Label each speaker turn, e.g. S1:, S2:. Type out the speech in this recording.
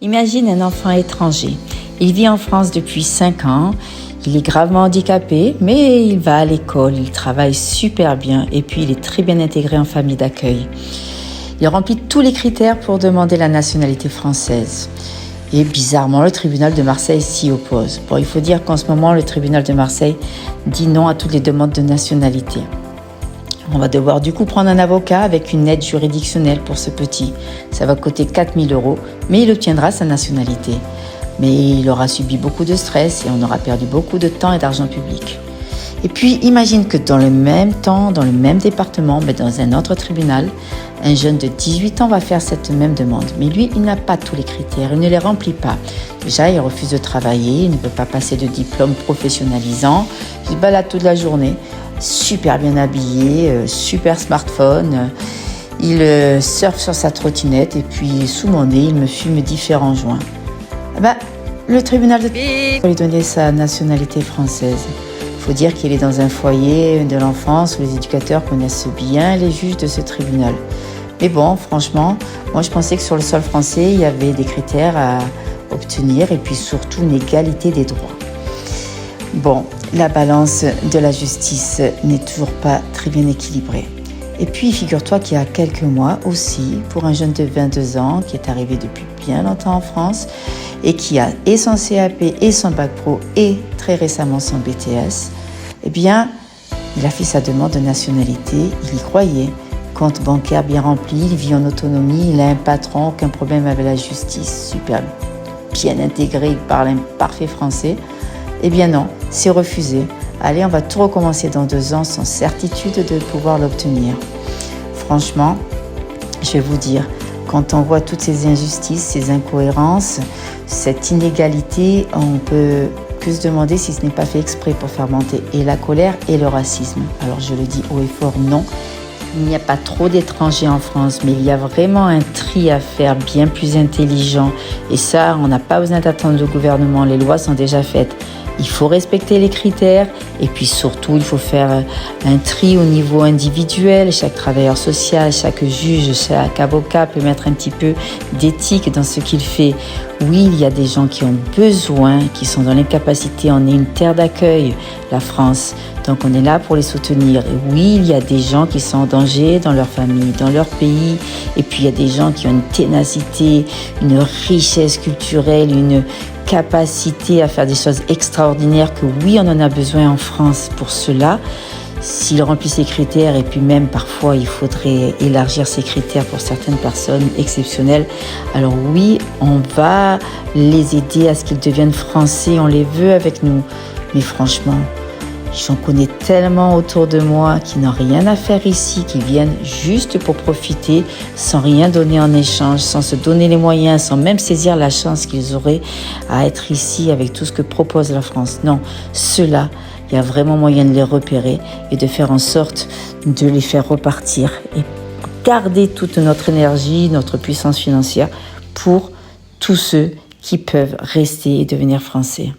S1: Imagine un enfant étranger. Il vit en France depuis 5 ans. Il est gravement handicapé, mais il va à l'école, il travaille super bien et puis il est très bien intégré en famille d'accueil. Il remplit tous les critères pour demander la nationalité française. Et bizarrement, le tribunal de Marseille s'y oppose. Bon, il faut dire qu'en ce moment, le tribunal de Marseille dit non à toutes les demandes de nationalité. On va devoir du coup prendre un avocat avec une aide juridictionnelle pour ce petit. Ça va coûter 4 000 €, mais il obtiendra sa nationalité. Mais il aura subi beaucoup de stress et on aura perdu beaucoup de temps et d'argent public. Et puis, imagine que dans le même temps, dans le même département, mais dans un autre tribunal, un jeune de 18 ans va faire cette même demande. Mais lui, il n'a pas tous les critères, il ne les remplit pas. Déjà, il refuse de travailler, il ne peut pas passer de diplôme professionnalisant. Il se balade toute la journée, super bien habillé, super smartphone. Il surfe sur sa trottinette et puis, sous mon nez, il me fume différents joints. Le tribunal de pour lui donner sa nationalité française. Il faut dire qu'il est dans un foyer de l'enfance où les éducateurs connaissent bien les juges de ce tribunal. Mais bon, franchement, moi je pensais que sur le sol français, il y avait des critères à obtenir et puis surtout une égalité des droits. Bon, la balance de la justice n'est toujours pas très bien équilibrée. Et puis, figure-toi qu'il y a quelques mois aussi, pour un jeune de 22 ans qui est arrivé depuis bien longtemps en France et qui a et son CAP et son bac pro et très récemment son BTS, eh bien, il a fait sa demande de nationalité, il y croyait. Compte bancaire bien rempli, il vit en autonomie, il a un patron, aucun problème avec la justice, super bien intégré, il parle un parfait français. Eh bien non, c'est refusé. Allez, on va tout recommencer dans 2 ans sans certitude de pouvoir l'obtenir. Franchement, je vais vous dire, quand on voit toutes ces injustices, ces incohérences, cette inégalité, on peut que se demander si ce n'est pas fait exprès pour faire monter et la colère et le racisme. Alors je le dis haut et fort, non. Il n'y a pas trop d'étrangers en France, mais il y a vraiment un tri à faire bien plus intelligent. Et ça, on n'a pas besoin d'attendre le gouvernement, les lois sont déjà faites. Il faut respecter les critères et puis surtout, il faut faire un tri au niveau individuel. Chaque travailleur social, chaque juge, chaque avocat peut mettre un petit peu d'éthique dans ce qu'il fait. Oui, il y a des gens qui ont besoin, qui sont dans l'incapacité. On est une terre d'accueil, la France. Donc on est là pour les soutenir. Et oui, il y a des gens qui sont en danger dans leur famille, dans leur pays. Et puis il y a des gens qui ont une ténacité, une richesse culturelle, une capacité à faire des choses extraordinaires que oui, on en a besoin en France pour cela. S'ils remplissent ces critères, et puis même parfois il faudrait élargir ces critères pour certaines personnes exceptionnelles, alors oui, on va les aider à ce qu'ils deviennent français, on les veut avec nous. Mais franchement, j'en connais tellement autour de moi qui n'ont rien à faire ici, qui viennent juste pour profiter, sans rien donner en échange, sans se donner les moyens, sans même saisir la chance qu'ils auraient à être ici avec tout ce que propose la France. Non, ceux-là, il y a vraiment moyen de les repérer et de faire en sorte de les faire repartir et garder toute notre énergie, notre puissance financière pour tous ceux qui peuvent rester et devenir français.